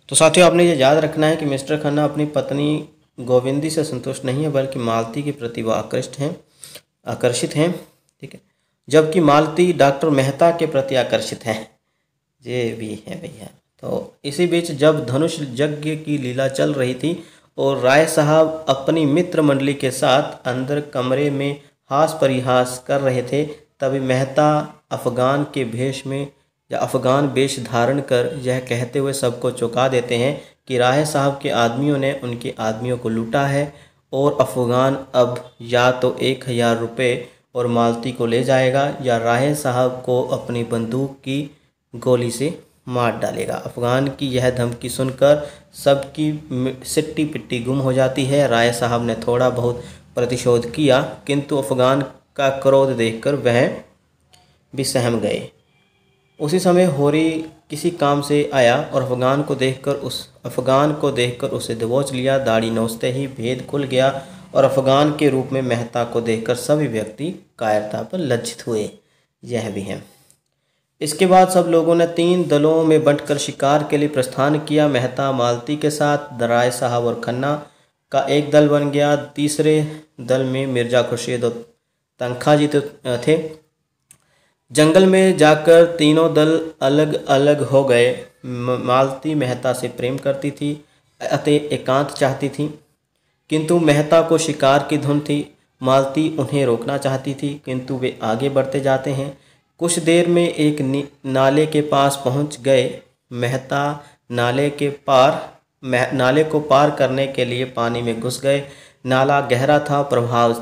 तो साथियों, आपने ये याद रखना है कि मिस्टर खन्ना अपनी पत्नी गोविंदी से संतुष्ट नहीं है, बल्कि मालती के प्रति वह आकर्षित हैं। ठीक है, जबकि मालती डॉक्टर मेहता के प्रति आकर्षित है। ये भी है भैया। तो इसी बीच जब धनुष यज्ञ की लीला चल रही थी और राय साहब अपनी मित्र मंडली के साथ अंदर कमरे में हास परिहास कर रहे थे, तभी मेहता अफगान के भेष में या अफगान वेश धारण कर यह कहते हुए सबको चौंका देते हैं कि राय साहब के आदमियों ने उनके आदमियों को लूटा है और अफगान अब या तो 1000 रुपये और मालती को ले जाएगा या राय साहब को अपनी बंदूक की गोली से मार डालेगा। अफगान की यह धमकी सुनकर सबकी सिट्टी पिट्टी गुम हो जाती है। राय साहब ने थोड़ा बहुत प्रतिशोध किया, किंतु अफगान का क्रोध देखकर वह भी सहम गए। उसी समय होरी किसी काम से आया और अफगान को देखकर उसे दबोच लिया। दाढ़ी नोचते ही भेद खुल गया और अफगान के रूप में मेहता को देखकर सभी व्यक्ति कायरता पर लज्जित हुए। यह भी है। इसके बाद सब लोगों ने 3 दलों में बंटकर शिकार के लिए प्रस्थान किया। मेहता मालती के साथ राय साहब और खन्ना का एक दल बन गया। तीसरे दल में मिर्जा खुर्शीद और तनखा जी थे। जंगल में जाकर तीनों दल अलग अलग हो गए। मालती मेहता से प्रेम करती थी, अतः एकांत चाहती थी, किंतु मेहता को शिकार की धुन थी। मालती उन्हें रोकना चाहती थी, किंतु वे आगे बढ़ते जाते हैं। कुछ देर में एक नाले के पास पहुंच गए। मेहता नाले को पार करने के लिए पानी में घुस गए। नाला गहरा था, प्रवाह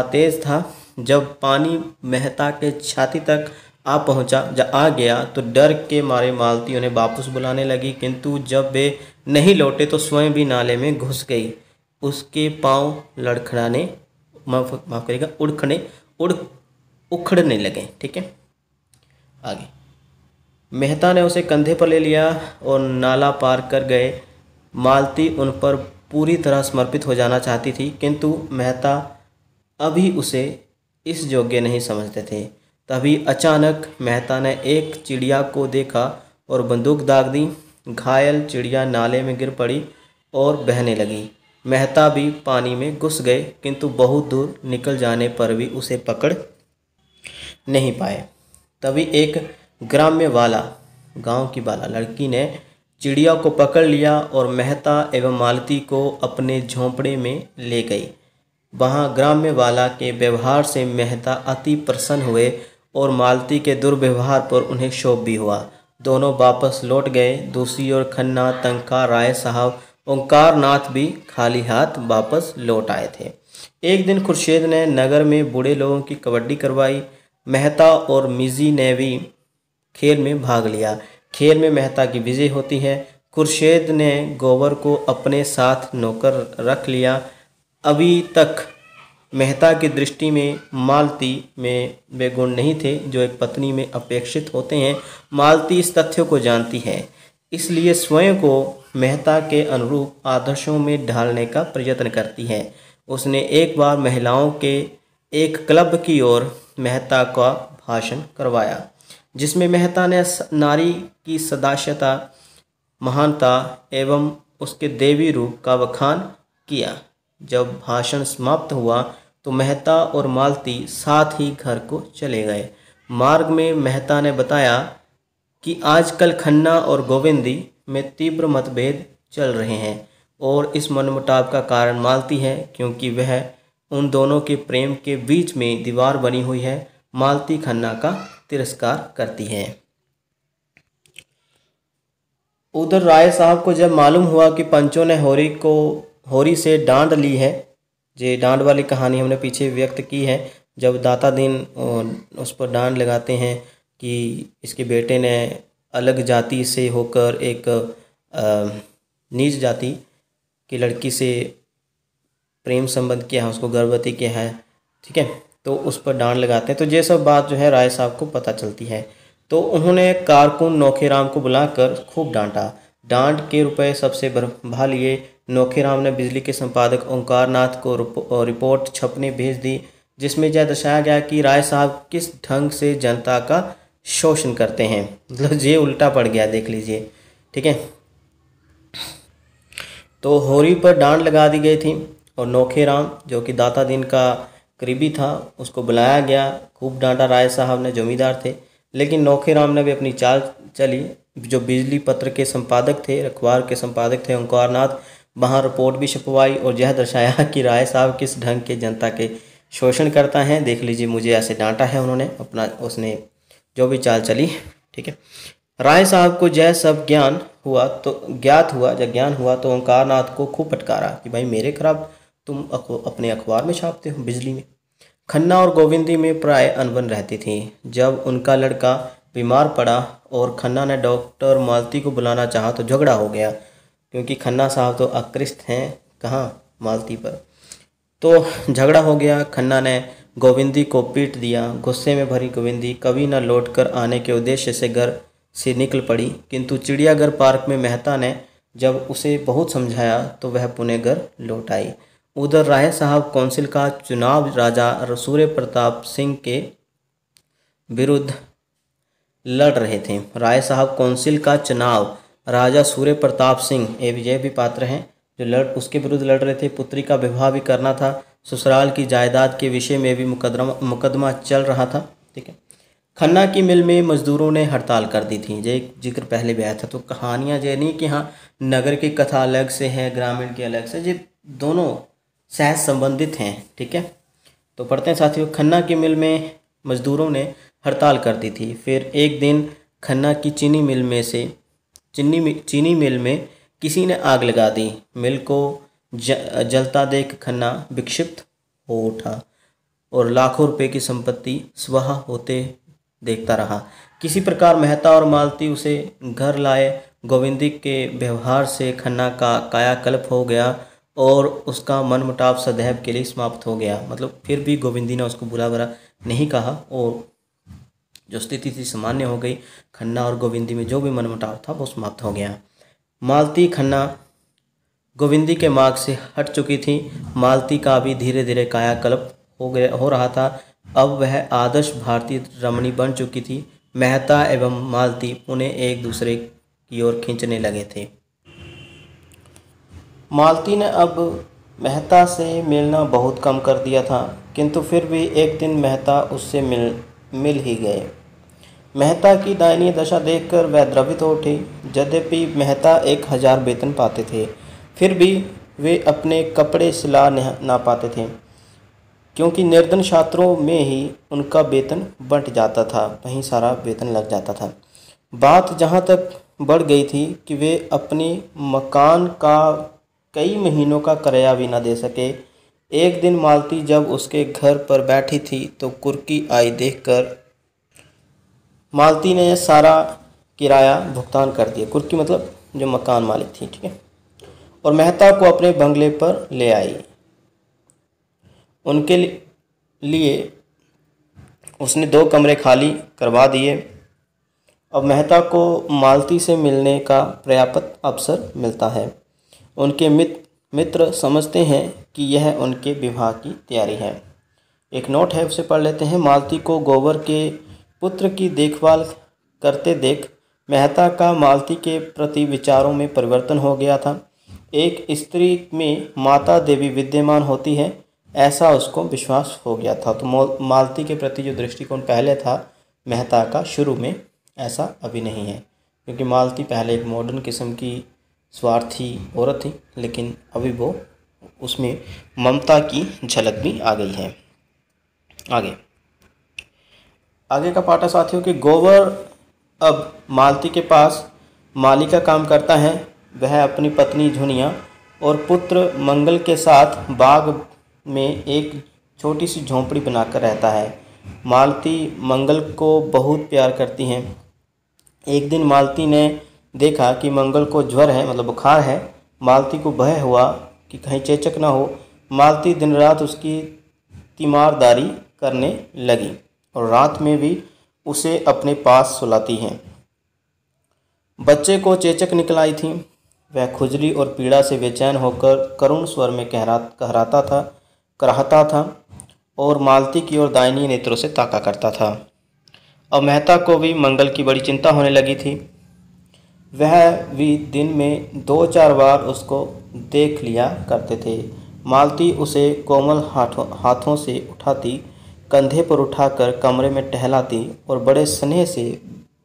तेज था। जब पानी मेहता के छाती तक आ गया तो डर के मारे मालती उन्हें वापस बुलाने लगी, किंतु जब वे नहीं लौटे तो स्वयं भी नाले में घुस गई। उसके पांव उखड़ने लगे। ठीक है, आगे मेहता ने उसे कंधे पर ले लिया और नाला पार कर गए। मालती उन पर पूरी तरह समर्पित हो जाना चाहती थी, किंतु मेहता अभी उसे इस योग्य नहीं समझते थे। तभी अचानक मेहता ने एक चिड़िया को देखा और बंदूक दाग दी। घायल चिड़िया नाले में गिर पड़ी और बहने लगी। मेहता भी पानी में घुस गए, किंतु बहुत दूर निकल जाने पर भी उसे पकड़ नहीं पाए। तभी एक गांव की बाला लड़की ने चिड़िया को पकड़ लिया और मेहता एवं मालती को अपने झोंपड़े में ले गई। वहां ग्राम्य वाला के व्यवहार से मेहता अति प्रसन्न हुए और मालती के दुर्व्यवहार पर उन्हें क्षोभ भी हुआ। दोनों वापस लौट गए। दूसरी ओर खन्ना, तनखा, राय साहब, ओंकार नाथ भी खाली हाथ वापस लौट आए थे। एक दिन खुर्शीद ने नगर में बूढ़े लोगों की कबड्डी करवाई। मेहता और मिजी ने भी खेल में भाग लिया। खेल में मेहता की विजय होती है। खुर्शीद ने गोबर को अपने साथ नौकर रख लिया। अभी तक मेहता की दृष्टि में मालती में वे गुण नहीं थे जो एक पत्नी में अपेक्षित होते हैं। मालती इस तथ्य को जानती है, इसलिए स्वयं को मेहता के अनुरूप आदर्शों में ढालने का प्रयत्न करती है। उसने एक बार महिलाओं के एक क्लब की ओर मेहता का भाषण करवाया, जिसमें मेहता ने नारी की सदाशता, महानता एवं उसके देवी रूप का बखान किया। जब भाषण समाप्त हुआ तो मेहता और मालती साथ ही घर को चले गए। मार्ग में मेहता ने बताया कि आजकल खन्ना और गोविंदी में तीव्र मतभेद चल रहे हैं और इस मनमुटाव का कारण मालती है, क्योंकि वह उन दोनों के प्रेम के बीच में दीवार बनी हुई है। मालती खन्ना का तिरस्कार करती है। उधर राय साहब को जब मालूम हुआ कि पंचों ने होरी से डांड ली है, ये डांड वाली कहानी हमने पीछे व्यक्त की है, जब दाता दिन उस पर डांड लगाते हैं कि इसके बेटे ने अलग जाति से होकर एक नीच जाति की लड़की से प्रेम संबंध किया है, उसको गर्भवती किया है। ठीक है, तो उस पर डांड लगाते हैं। तो ये सब बात जो है राय साहब को पता चलती है, तो उन्होंने कारकुन नौखेराम को बुलाकर खूब डांटा। डांड के रुपए सबसे भरभा लिए। नौखेराम ने बिजली के संपादक ओंकार नाथ को रिपोर्ट छपने भेज दी। जिसमें यह दर्शाया गया कि राय साहब किस ढंग से जनता का शोषण करते हैं। मतलब ये उल्टा पड़ गया, देख लीजिए। ठीक है, तो होरी पर डांड लगा दी गई थी और नोखेराम जो कि दाता दीन का करीबी था उसको बुलाया गया। खूब डांटा राय साहब ने, जमींदार थे, लेकिन नोखेराम ने भी अपनी चाल चली। जो बिजली पत्र के संपादक थे, अखबार के संपादक थे ओंकारनाथ, वहाँ रिपोर्ट भी छपवाई और यह दर्शाया कि राय साहब किस ढंग के जनता के शोषण करता है। देख लीजिए, मुझे ऐसे डांटा है उन्होंने, अपना उसने जो भी चाल चली। ठीक है, राय साहब को जय सब ज्ञान हुआ जब ज्ञान हुआ तो ओंकारनाथ को खूब फटकारा कि भाई मेरे खिलाफ तुम अपने अखबार में छापते हो, बिजली में। खन्ना और गोविंदी में प्राय अनबन रहती थी। जब उनका लड़का बीमार पड़ा और खन्ना ने डॉक्टर मालती को बुलाना चाहा तो झगड़ा हो गया, क्योंकि खन्ना साहब तो आकृष्ट हैं कहाँ, मालती पर। तो झगड़ा हो गया। खन्ना ने गोविंदी को पीट दिया। गुस्से में भरी गोविंदी कभी न लौटकर आने के उद्देश्य से घर से निकल पड़ी, किंतु चिड़ियाघर पार्क में मेहता ने जब उसे बहुत समझाया तो वह पुनः घर लौट आई। उधर राय साहब कौंसिल का चुनाव राजा सूर्य प्रताप सिंह के विरुद्ध लड़ रहे थे। राय साहब कौंसिल का चुनाव राजा सूर्य प्रताप सिंह ये भी पात्र हैं जो उसके विरुद्ध लड़ रहे थे। पुत्री का विवाह भी करना था। ससुराल की जायदाद के विषय में भी मुकदमा चल रहा था। ठीक है, खन्ना की मिल में मजदूरों ने हड़ताल कर दी थी। ये जिक्र पहले भी आया था। तो कहानियाँ ये नहीं कि हाँ नगर की कथा अलग से है, ग्रामीण की अलग से, ये दोनों सहज संबंधित हैं। ठीक है, तो पढ़ते हैं साथियों। खन्ना की मिल में मजदूरों ने हड़ताल कर दी थी। फिर एक दिन खन्ना की चीनी मिल में किसी ने आग लगा दी। मिल को जलता देख खन्ना विक्षिप्त हो उठा और लाखों रुपए की संपत्ति स्वाहा होते देखता रहा। किसी प्रकार मेहता और मालती उसे घर लाए। गोविंदी के व्यवहार से खन्ना का कायाकल्प हो गया और उसका मनमुटाव सदैव के लिए समाप्त हो गया। मतलब फिर भी गोविंदी ने उसको बुरा भला नहीं कहा और जो स्थिति थी सामान्य हो गई। खन्ना और गोविंदी में जो भी मनमुटाव था वो समाप्त हो गया। मालती खन्ना गोविंदी के मार्ग से हट चुकी थी। मालती का भी धीरे धीरे कायाकल्प हो रहा था। अब वह आदर्श भारतीय रमणी बन चुकी थी। मेहता एवं मालती उन्हें एक दूसरे की ओर खींचने लगे थे। मालती ने अब मेहता से मिलना बहुत कम कर दिया था, किंतु फिर भी एक दिन मेहता उससे मिल ही गए। मेहता की दयनीय दशा देखकर वह द्रवित हो उठी। यद्यपि मेहता 1000 वेतन पाते थे, फिर भी वे अपने कपड़े सिला ना पाते थे, क्योंकि निर्धन छात्रों में ही उनका वेतन बंट जाता था, वहीं सारा वेतन लग जाता था। बात जहाँ तक बढ़ गई थी कि वे अपने मकान का कई महीनों का किराया भी न दे सके। एक दिन मालती जब उसके घर पर बैठी थी तो कुर्की आई देखकर मालती ने सारा किराया भुगतान कर दिया। कुर्की मतलब जो मकान मालिक थी। ठीक है, और मेहता को अपने बंगले पर ले आई। उनके लिए उसने 2 कमरे खाली करवा दिए। अब मेहता को मालती से मिलने का पर्याप्त अवसर मिलता है। उनके मित्र समझते हैं कि यह उनके विवाह की तैयारी है। एक नोट है, उसे पढ़ लेते हैं। मालती को गोबर के पुत्र की देखभाल करते देख मेहता का मालती के प्रति विचारों में परिवर्तन हो गया था। एक स्त्री में माता देवी विद्यमान होती है, ऐसा उसको विश्वास हो गया था। तो मालती के प्रति जो दृष्टिकोण पहले था मेहता का, शुरू में ऐसा अभी नहीं है, क्योंकि मालती पहले एक मॉडर्न किस्म की स्वार्थी औरत थी, लेकिन अभी वो उसमें ममता की झलक भी आ गई है। आगे का पाठ है साथियों कि गोबर अब मालती के पास माली का काम करता है। वह अपनी पत्नी झुनिया और पुत्र मंगल के साथ बाग में एक छोटी सी झोंपड़ी बनाकर रहता है। मालती मंगल को बहुत प्यार करती हैं। एक दिन मालती ने देखा कि मंगल को ज्वर है, मतलब बुखार है। मालती को भय हुआ कि कहीं चेचक ना हो। मालती दिन रात उसकी तीमारदारी करने लगी और रात में भी उसे अपने पास सुलाती हैं। बच्चे को चेचक निकल आई थी। वह खुजली और पीड़ा से बेचैन होकर करुण स्वर में कहराता था और मालती की ओर दाहिनी नेत्रों से ताका करता था। अब मेहता को भी मंगल की बड़ी चिंता होने लगी थी। वह भी दिन में 2-4 बार उसको देख लिया करते थे। मालती उसे कोमल हाथों से उठाती, कंधे पर उठाकर कमरे में टहलाती और बड़े स्नेह से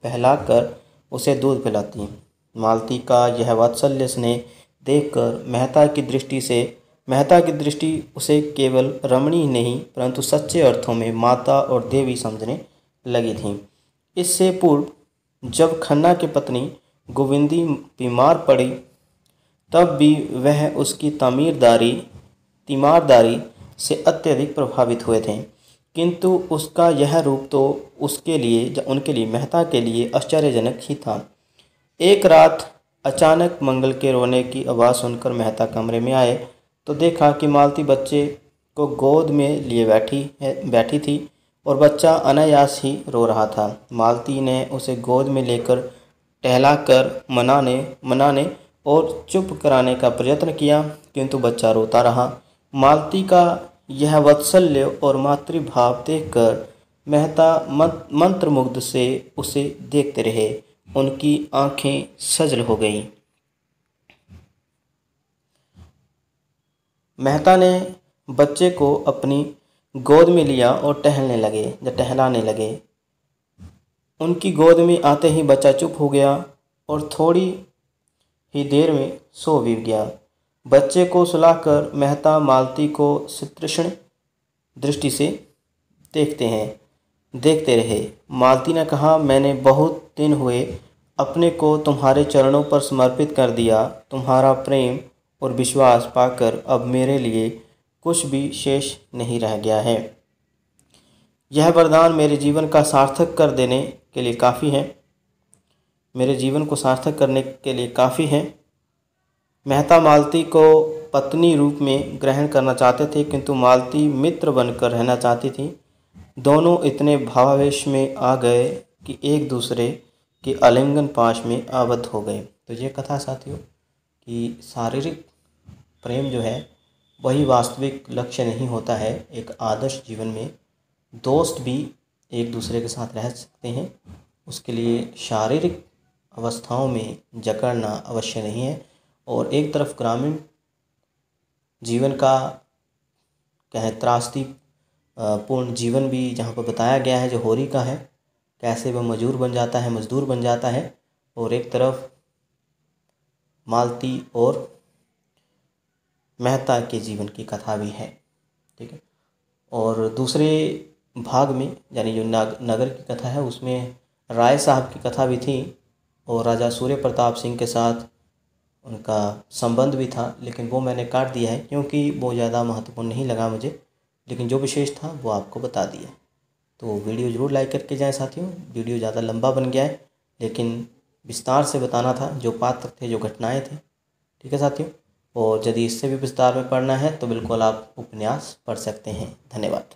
बहलाकर उसे दूध पिलाती। मालती का यह वात्सल्य स्नेह देखकर मेहता की दृष्टि उसे केवल रमणी ही नहीं परंतु सच्चे अर्थों में माता और देवी समझने लगी थी। इससे पूर्व जब खन्ना की पत्नी गोविंदी बीमार पड़ी तब भी वह उसकी तीमारदारी से अत्यधिक प्रभावित हुए थे, किंतु उसका यह रूप तो उनके लिए मेहता के लिए आश्चर्यजनक ही था। एक रात अचानक मंगल के रोने की आवाज़ सुनकर मेहता कमरे में आए तो देखा कि मालती बच्चे को गोद में लिए बैठी थी और बच्चा अनायास ही रो रहा था। मालती ने उसे गोद में लेकर टहलाकर मनाने और चुप कराने का प्रयत्न किया, किंतु बच्चा रोता रहा। मालती का यह वात्सल्य और मातृभाव देखकर मेहता मंत्रमुग्ध से उसे देखते रहे। उनकी आंखें सजल हो गईं। मेहता ने बच्चे को अपनी गोद में लिया और टहलाने लगे। उनकी गोद में आते ही बच्चा चुप हो गया और थोड़ी ही देर में सो भी गया। बच्चे को सुलाकर मेहता मालती को तृष्ण दृष्टि से देखते रहे। मालती ने कहा, मैंने बहुत दिन हुए अपने को तुम्हारे चरणों पर समर्पित कर दिया। तुम्हारा प्रेम और विश्वास पाकर अब मेरे लिए कुछ भी शेष नहीं रह गया है। यह वरदान मेरे जीवन को सार्थक करने के लिए काफ़ी है। मेहता मालती को पत्नी रूप में ग्रहण करना चाहते थे, किंतु मालती मित्र बनकर रहना चाहती थी। दोनों इतने भावावेश में आ गए कि एक दूसरे के आलिंगन पाश में आबद्ध हो गए। तो ये कथा साथियों कि शारीरिक प्रेम जो है वही वास्तविक लक्ष्य नहीं होता है। एक आदर्श जीवन में दोस्त भी एक दूसरे के साथ रह सकते हैं, उसके लिए शारीरिक अवस्थाओं में जकड़ना अवश्य नहीं है। और एक तरफ ग्रामीण जीवन का त्रासदी पूर्ण जीवन भी जहाँ पर बताया गया है, जो होरी का है, कैसे वह मजदूर बन जाता है, और एक तरफ मालती और मेहता के जीवन की कथा भी है। ठीक है। और दूसरे भाग में यानी जो नगर की कथा है उसमें राय साहब की कथा भी थी और राजा सूर्य प्रताप सिंह के साथ उनका संबंध भी था, लेकिन वो मैंने काट दिया है क्योंकि वो ज़्यादा महत्वपूर्ण नहीं लगा मुझे, लेकिन जो विशेष था वो आपको बता दिया। तो वीडियो ज़रूर लाइक करके जाएं साथियों। वीडियो ज़्यादा लंबा बन गया है, लेकिन विस्तार से बताना था, जो पात्र थे, जो घटनाएं थे। ठीक है साथियों। और यदि इससे भी विस्तार में पढ़ना है तो बिल्कुल आप उपन्यास पढ़ सकते हैं। धन्यवाद।